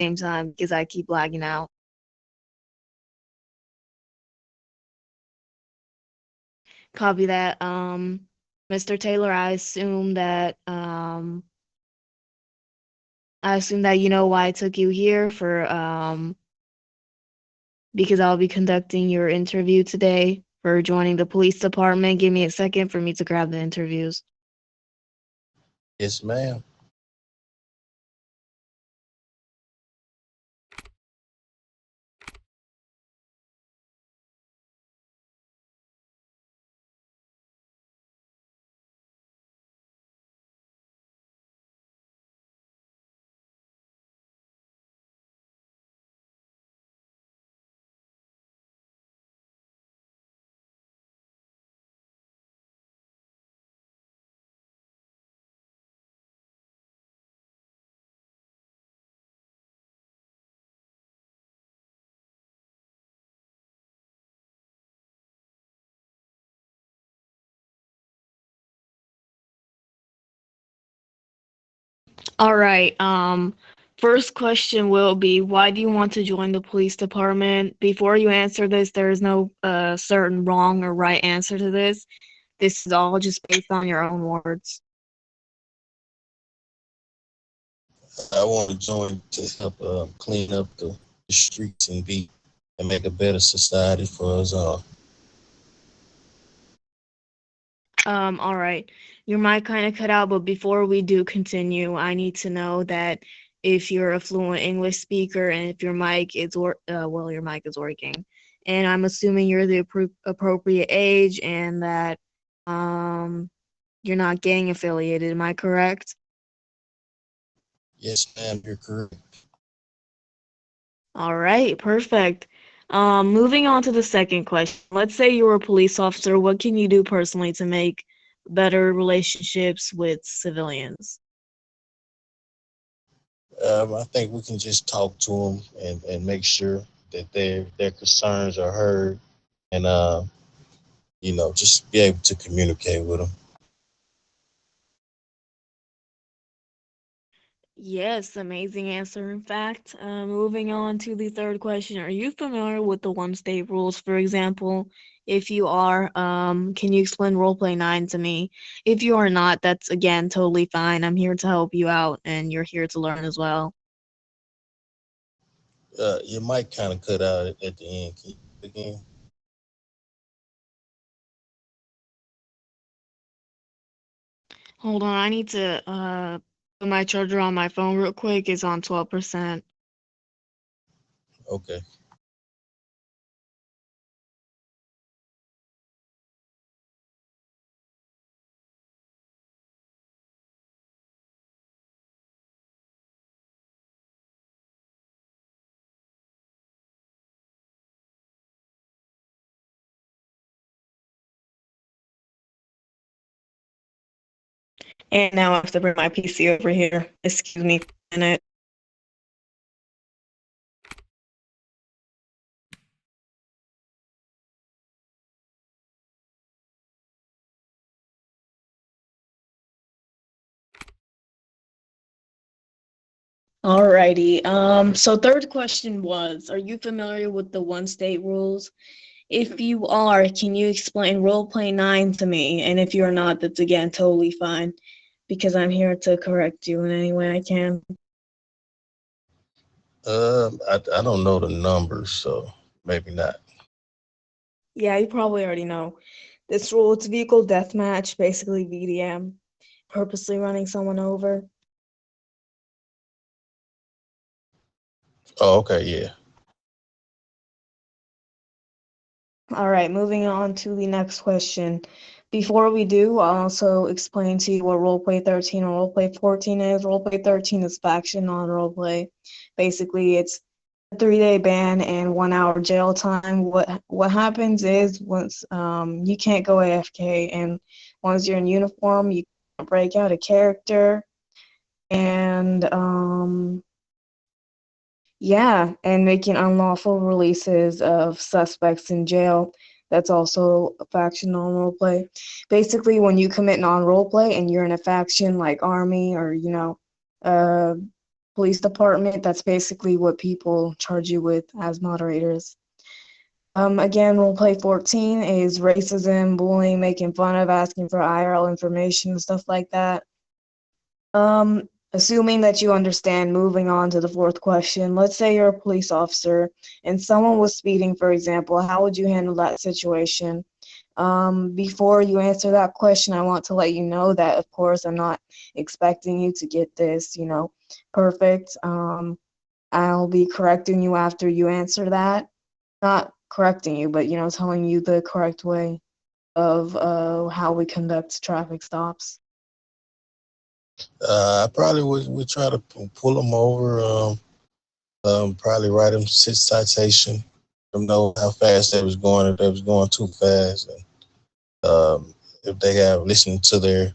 same time because I keep lagging out. Copy that. Mr. Taylor, I assume that you know why I took you here for because I'll be conducting your interview today for joining the police department. Give me a second for me to grab the interviews. Yes, ma'am. All right. First question will be, why do you want to join the police department? Before you answer this, there is no certain wrong or right answer to this. This is all just based on your own words. I want to join to help clean up the streets and make a better society for us all. All right. Your mic kind of cut out, but before we do continue, I need to know that if you're a fluent English speaker and if your mic is your mic is working. And I'm assuming you're the appropriate age and that um you're not gang affiliated. Am I correct? Yes, ma'am, you're correct. All right, perfect. Moving on to the second question. Let's say you're a police officer. What can you do personally to make better relationships with civilians? I think we can just talk to them and make sure that their concerns are heard and just be able to communicate with them. Yes, amazing answer. In fact, moving on to the third question. Are you familiar with the one state rules? For example, if you are, can you explain Roleplay 9 to me? If you are not, that's again totally fine. I'm here to help you out and you're here to learn as well. Your mic kind of cut out at the end. Can you do it again? Hold on, I need to put my charger on my phone real quick. It's on 12%. Okay. And now I have to bring my PC over here. Excuse me for a minute. Alrighty. So third question was, are you familiar with the one state rules? If you are, can you explain Roleplay 9 to me? And if you're not, that's again totally fine because I'm here to correct you in any way I can. I don't know the numbers, so maybe not. Yeah, you probably already know. This rule, it's vehicle deathmatch, basically VDM, purposely running someone over. Oh, okay, yeah. All right, moving on to the next question. Before we do, I'll also explain to you what Roleplay 13 and Roleplay 14 is. Roleplay 13 is faction non-roleplay. Basically, it's a 3-day ban and 1 hour jail time. What happens is once you can't go AFK, and once you're in uniform, you can't break out a character, and yeah, and making unlawful releases of suspects in jail. That's also a faction non-roleplay. Basically, when you commit non-roleplay and you're in a faction like Army or, uh, police department. That's basically what people charge you with as moderators. Again, role play 14 is racism, bullying, making fun of, asking for IRL information, stuff like that. Assuming that you understand, moving on to the fourth question. Let's say you're a police officer and someone was speeding, for example. How would you handle that situation? Before you answer that question, I want to let you know that, of course, I'm not expecting you to get this, perfect. I'll be correcting you after you answer that. Not correcting you, but, telling you the correct way of how we conduct traffic stops. I probably would try to pull them over. Probably write them citation. Let them know how fast they was going. If they was going too fast, and if they have listened to their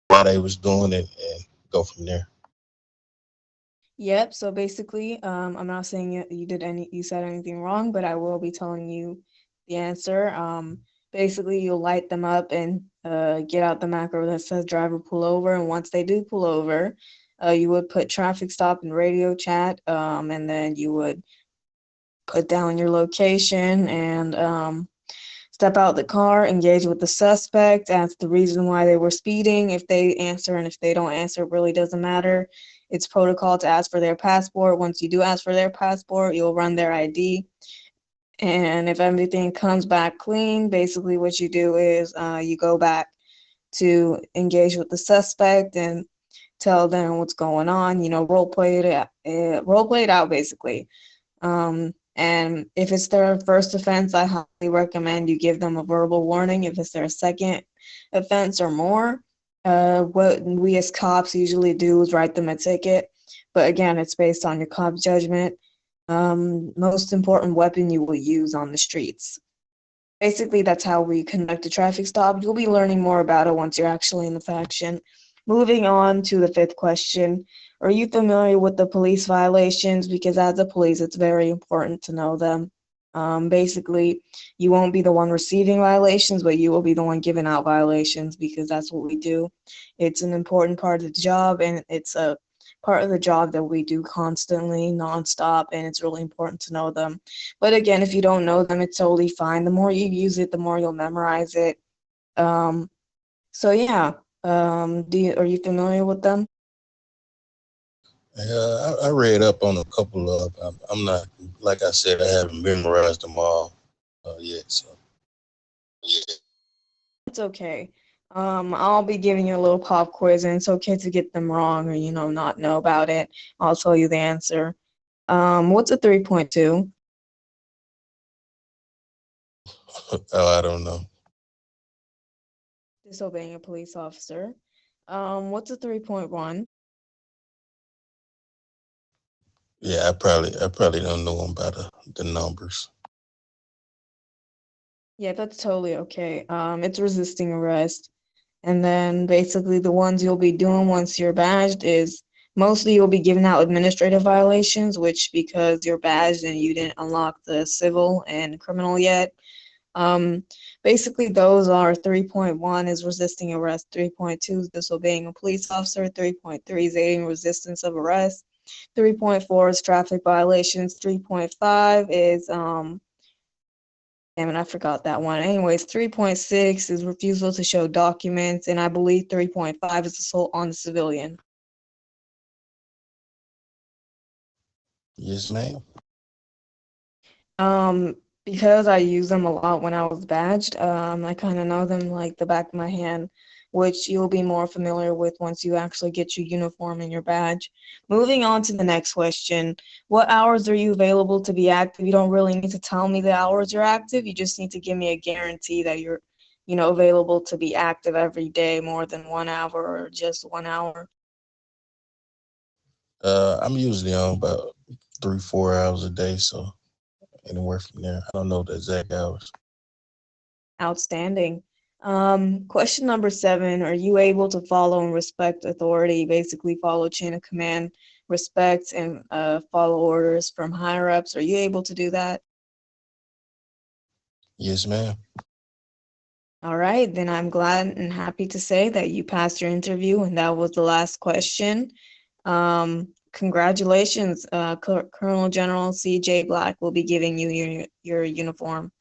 why they was doing it, and go from there. Yep. So basically, I'm not saying you said anything wrong, but I will be telling you the answer. Basically, you'll light them up and get out the macro that says driver pull over. And once they do pull over, you would put traffic stop in radio chat, and then you would put down your location and step out the car, engage with the suspect, ask the reason why they were speeding. If they answer and if they don't answer, it really doesn't matter. It's protocol to ask for their passport. Once you do ask for their passport, you'll run their ID. And if everything comes back clean, basically what you do is you go back to engage with the suspect and tell them what's going on, role play it out basically. And if it's their first offense, I highly recommend you give them a verbal warning. If it's their second offense or more, what we as cops usually do is write them a ticket. But again, it's based on your cop's judgment. Most important weapon you will use on the streets. Basically, that's how we conduct a traffic stop. You'll be learning more about it once you're actually in the faction. Moving on to the fifth question. Are you familiar with the police violations? Because as a police, it's very important to know them. Basically, you won't be the one receiving violations, but you will be the one giving out violations because that's what we do. It's an important part of the job, and it's a part of the job that we do constantly, nonstop, and it's really important to know them. But again, if you don't know them, it's totally fine. The more you use it, the more you'll memorize it. Um, so yeah, are you familiar with them? I read up on a couple of. I'm not, like I said, I haven't memorized them all yet. So yeah. It's okay. I'll be giving you a little pop quiz, and it's okay to get them wrong or not know about it. I'll tell you the answer. What's a 3.2? Oh, I don't know. Disobeying a police officer. What's a 3.1? Yeah, I probably don't know them by the numbers. Yeah, that's totally okay. It's resisting arrest. And then basically the ones you'll be doing once you're badged is mostly you'll be giving out administrative violations, which because you're badged and you didn't unlock the civil and criminal yet. Um, Basically those are 3.1 is resisting arrest, 3.2 is disobeying a police officer, 3.3 is aiding resistance of arrest, 3.4 is traffic violations, 3.5 is damn it, I forgot that one. Anyways, 3.6 is refusal to show documents, and I believe 3.5 is assault on a civilian. Yes, ma'am. Um, because I use them a lot when I was badged, I kind of know them like the back of my hand, which you'll be more familiar with once you actually get your uniform and your badge. Moving on to the next question. What hours are you available to be active? You don't really need to tell me the hours you're active. You just need to give me a guarantee that you're, available to be active every day more than 1 hour or just 1 hour. I'm usually on about 3-4 hours a day, so anywhere from there. I don't know the exact hours. Outstanding. Question number 7, are you able to follow and respect authority, basically follow chain of command, respect and follow orders from higher ups? Are you able to do that? Yes, ma'am. All right, then I'm glad and happy to say that you passed your interview and that was the last question. Congratulations, Colonel General C.J. Black will be giving you your uniform.